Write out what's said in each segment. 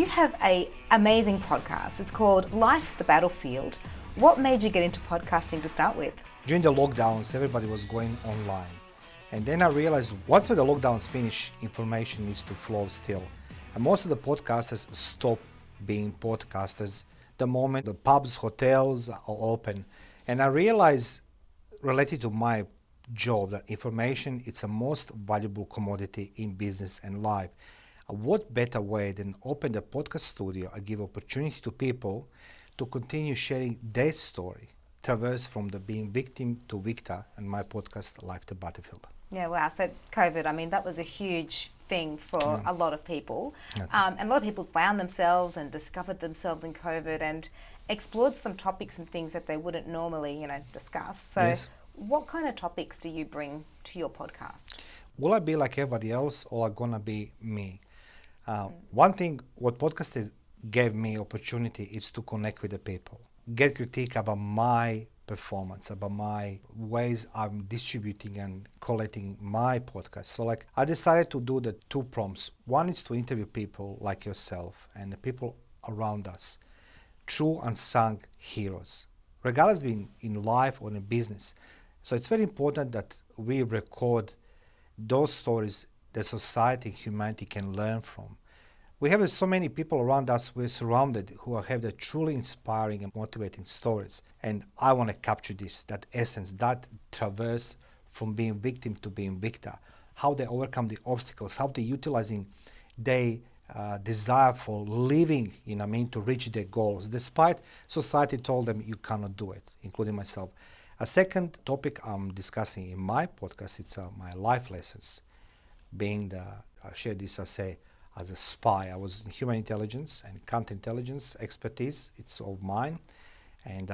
you have an amazing podcast. It's called Life, the Battlefield. What made you get into podcasting to start with? During the lockdowns, everybody was going online. And then I realized once the lockdowns finish, information needs to flow still. And most of the podcasters stop being podcasters the moment the pubs, hotels are open. And I realized, related to my job, that information is the most valuable commodity in business and life. What better way than open the podcast studio and give opportunity to people to continue sharing their story, traverse from the being victim to victor, and my podcast, Life the Battlefield. Yeah, wow. So COVID, I mean, that was a huge thing for a lot of people. And a lot of people found themselves and discovered themselves in COVID and explored some topics and things that they wouldn't normally, discuss. So Yes. What kind of topics do you bring to your podcast? Will I be like everybody else, or am I gonna be me? One thing what podcasting gave me opportunity is to connect with the people, get critique about my performance, about my ways I'm distributing and collecting my podcast. So I decided to do the two prompts. One is to interview people like yourself and the people around us, true unsung heroes, regardless being in life or in business. So it's very important that we record those stories that society, humanity can learn from. We have so many people around us, we're surrounded, who have the truly inspiring and motivating stories. And I want to capture this, that essence, that traverse from being victim to being victor, how they overcome the obstacles, how they're utilizing their desire for living, to reach their goals, despite society told them you cannot do it, including myself. A second topic I'm discussing in my podcast, it's my life lessons. I share this, as a spy. I was in human intelligence and counterintelligence expertise, it's of mine. And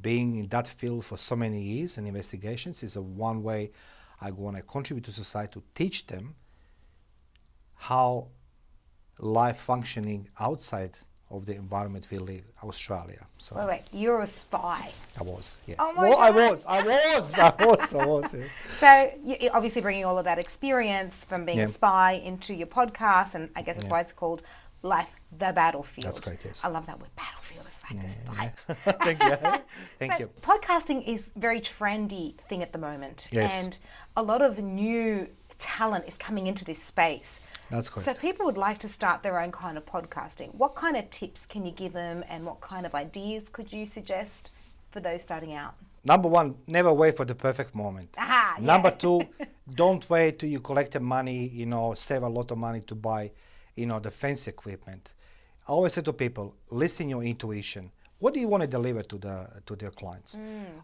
being in that field for so many years and investigations is one way I want to contribute to society to teach them how life functioning outside of the environment we live, Australia. So Wait, you're a spy. I was, yes. Oh my well, God. I was. Yeah. So you're obviously bringing all of that experience from being a spy into your podcast, and I guess that's why it's called Life, the Battlefield. That's correct, yes. I love that word, battlefield. It's like this fight. Thank you. Thank you. Podcasting is a very trendy thing at the moment. Yes. And a lot of new talent is coming into this space. That's correct. So if people would like to start their own kind of podcasting, what kind of tips can you give them, and what kind of ideas could you suggest for those starting out? Number one, never wait for the perfect moment. Aha, yeah. Number two, don't wait till you collect the money, save a lot of money to buy, the fancy equipment. I always say to people, listen your intuition. What do you want to deliver to their clients?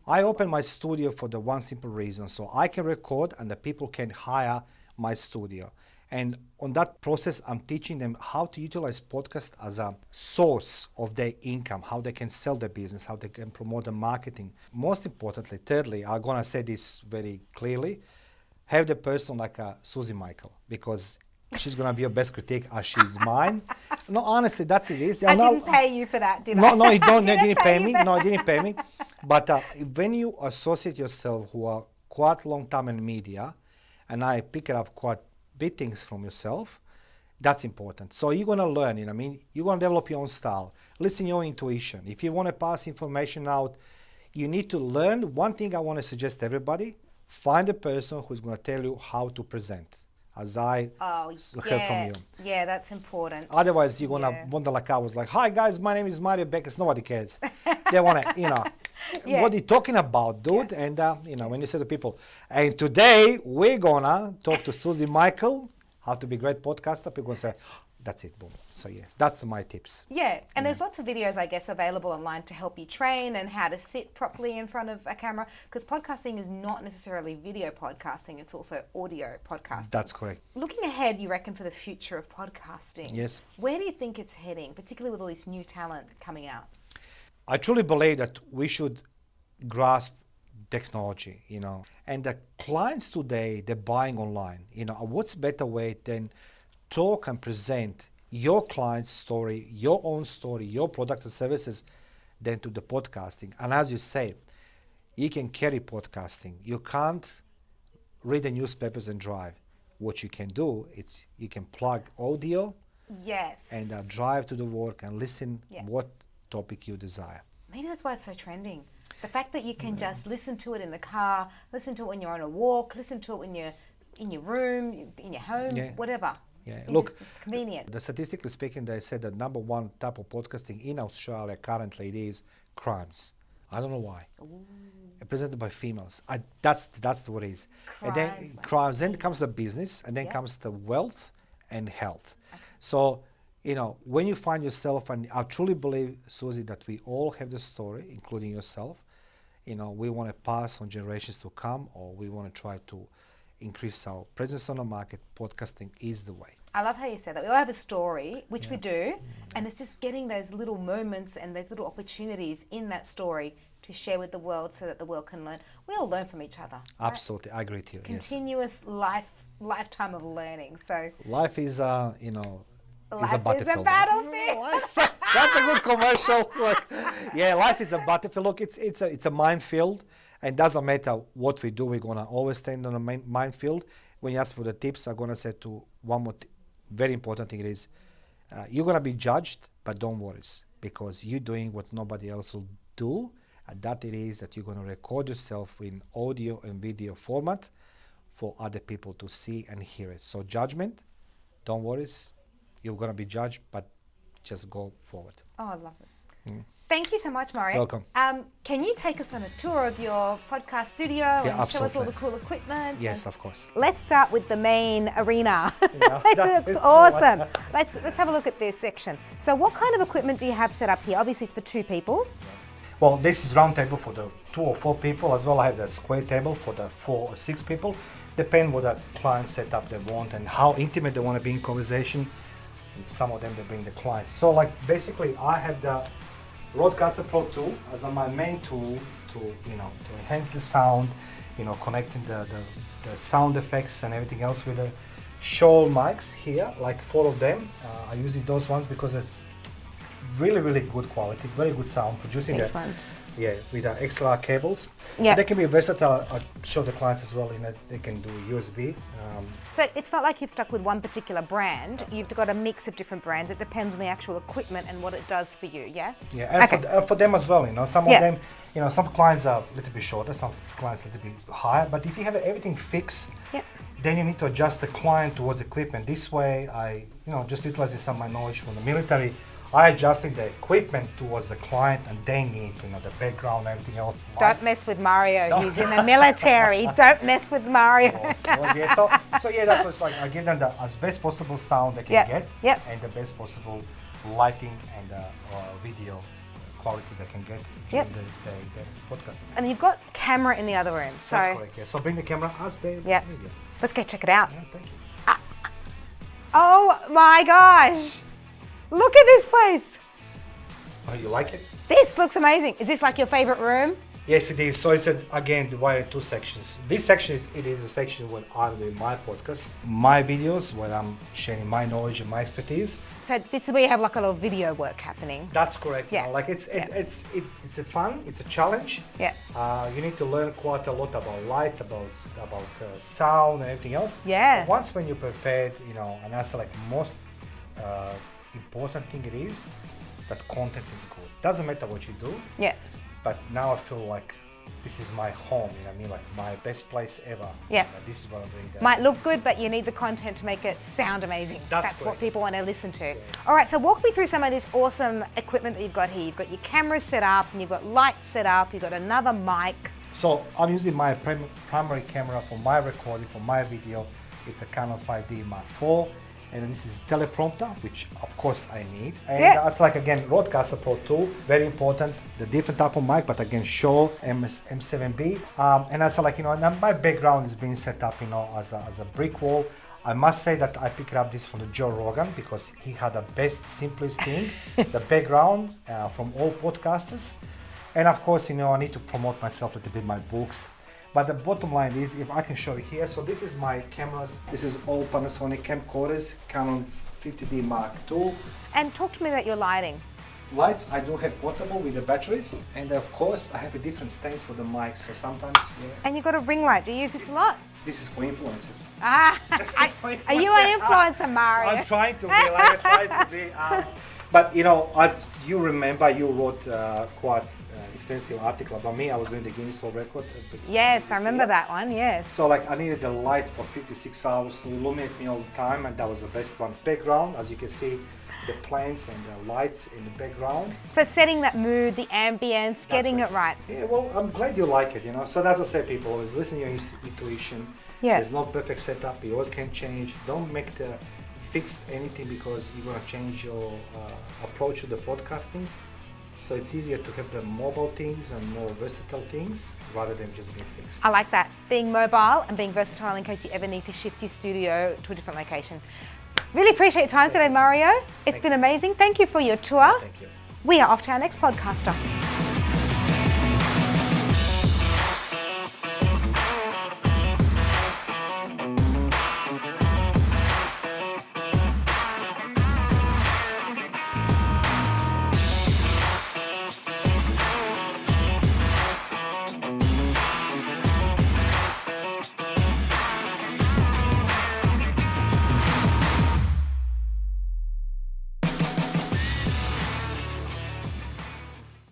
I open my studio for the one simple reason, so I can record and the people can hire my studio. And on that process, I'm teaching them how to utilize podcast as a source of their income, how they can sell their business, how they can promote the marketing. Most importantly, thirdly, I'm going to say this very clearly, have the person like a Susie Michael, because she's going to be your best critique as she's mine. No, honestly, that's it. I didn't pay you for that, did I? No, you don't. Didn't pay me. No, it didn't pay me. But when you associate yourself who are quite long time in media, and I pick up quite big things from yourself, that's important. So you're going to learn, you're going to develop your own style. Listen to your intuition. If you want to pass information out, you need to learn. One thing I want to suggest to everybody, find a person who's going to tell you how to present, as I heard from you. Yeah, that's important. Otherwise, you're going to wonder like I was like, hi guys, my name is Mario Bekes. Nobody cares. They want to, what are you talking about, dude? Yeah. And, when you say to people, and today we're going to talk to Susie Michael, how to be a great podcaster, people going to say, that's it, boom. So yes, that's my tips. Yeah, and there's lots of videos, I guess, available online to help you train and how to sit properly in front of a camera, because podcasting is not necessarily video podcasting, it's also audio podcasting. That's correct. Looking ahead, you reckon, for the future of podcasting, yes, where do you think it's heading, particularly with all this new talent coming out? I truly believe that we should grasp technology, and the clients today, they're buying online. What's better way than talk and present your client's story, your own story, your products and services, than to the podcasting. And as you say, you can carry podcasting. You can't read the newspapers and drive. What you can do is you can plug audio Yes. and drive to the work and listen Yeah. what topic you desire. Maybe that's why it's so trending. The fact that you can just listen to it in the car, listen to it when you're on a walk, listen to it when you're in your room, in your home, Yeah. whatever. Yeah, It's convenient. Statistically speaking, they said that number one type of podcasting in Australia currently it is crimes. I don't know why. Presented by females. That's what it is. And then crimes. Then comes the business, and then Yeah. comes the wealth and health. So, when you find yourself, and I truly believe, Susie, that we all have the story, including yourself. We want to pass on generations to come, or we want to try to increase our presence on the market. Podcasting is the way. I love how you said that. We all have a story, which we do, and it's just getting those little moments and those little opportunities in that story to share with the world so that the world can learn. We all learn from each other. Right? Absolutely, I agree with you. Continuous lifetime of learning. So Life is, is a life battlefield. is a battlefield. That's a good commercial. Life is a battlefield. Look, it's a minefield, and doesn't matter what we do, we're gonna always stand on a minefield. When you ask for the tips, I'm gonna say to one more very important thing is, you're gonna be judged, but don't worry, because you're doing what nobody else will do, and that it is that you're gonna record yourself in audio and video format for other people to see and hear it. So judgment, don't worry, you're gonna be judged, but just go forward. Oh, I love it. Thank you so much, Mario. Welcome. Can you take us on a tour of your podcast studio and show us all the cool equipment? Yes, of course. Let's start with the main arena. Yeah, It that looks is awesome. Let's have a look at this section. So what kind of equipment do you have set up here? Obviously it's for 2 people. Well, this is round table for the 2 or 4 people. As well, I have the square table for the 4 or 6 people. Depend what the client setup they want and how intimate they want to be in conversation. Some of them, they bring the clients. So basically I have the Rodecaster Pro 2 as my main tool to enhance the sound, connecting the sound effects and everything else with the Shoal mics here, like 4 of them. I use those ones because it's really good quality, very good sound, producing These ones. Yeah, with the XLR cables. Yeah. They can be versatile. I show the clients as well. They can do USB. So it's not like you've stuck with one particular brand. You've got a mix of different brands. It depends on the actual equipment and what it does for you. Yeah. Yeah, and for them as well. Some of them, some clients are a little bit shorter, some clients a little bit higher. But if you have everything fixed, then you need to adjust the client towards equipment. This way, I just utilizing some of my knowledge from the military. I adjusting the equipment towards the client and their needs, the background, everything else. Don't mess with Mario. He's in the military. Don't mess with Mario. So that's what's like. I give them the as best possible sound they can get, and the best possible lighting and video quality they can get during the podcasting. And you've got camera in the other room. So that's correct. Yeah. So bring the camera as the media. Let's go check it out. Yeah, thank you. Oh my gosh! Look at this place. Oh, you like it? This looks amazing. Is this like your favorite room? Yes, it is. So it's again divided in 2 sections. This section is a section where I'm doing my podcast, my videos, where I'm sharing my knowledge and my expertise. So this is where you have like a lot of video work happening. That's correct. Yeah. It's a fun. It's a challenge. Yeah. You need to learn quite a lot about lights, about sound and everything else. Yeah. But once when you're prepared, and that's like most important thing it is that content is good. Doesn't matter what you do. Yeah. But now I feel like this is my home, like my best place ever. Yeah. This is what I'm doing. Might look good, but you need the content to make it sound amazing. That's what correct. people want to listen to. All right, so walk me through some of this awesome equipment that you've got here. You've got your cameras set up, and you've got lights set up, you've got another mic. So I'm using my primary camera for my recording, for my video. It's a Canon 5D Mark IV. And this is teleprompter, which of course I need. And that's like again Rodecaster Pro 2, very important. The different type of mic, but again Shoal M7B. And that's like my background is being set up as a brick wall. I must say that I picked up this from the Joe Rogan because he had the best, simplest thing, the background from all podcasters. And of course, I need to promote myself a little bit, my books. But the bottom line is, if I can show you here, so this is my cameras. This is all Panasonic camcorders, Canon 50D Mark II. And talk to me about your lighting. lights I do have portable with the batteries, and of course I have a different stands for the mic, so sometimes And you've got a ring light. Do you use this a lot? this is for influencers. Are you an influencer, Mario? I'm trying to be, like I try to be. But you know, as you remember, you wrote quite extensive article about me. I was doing the Guinness World Record. Yes, I remember that one, yes. So like I needed the light for 56 hours to illuminate me all the time, and that was the best one. Background, as you can see, the plants and the lights in the background. So setting that mood, the ambience, getting it right. Yeah, well, I'm glad you like it, you know. So as I say, people always listen to your intuition. Yeah. There's no perfect setup. You always can change. Don't make the fixed anything because you're gonna change your approach to the podcasting. So it's easier to have the mobile things and more versatile things rather than just being fixed. I like that. Being mobile and being versatile in case you ever need to shift your studio to a different location. Really appreciate your time today, Mario. It's been amazing. Thank you for your tour. Thank you. We are off to our next podcaster.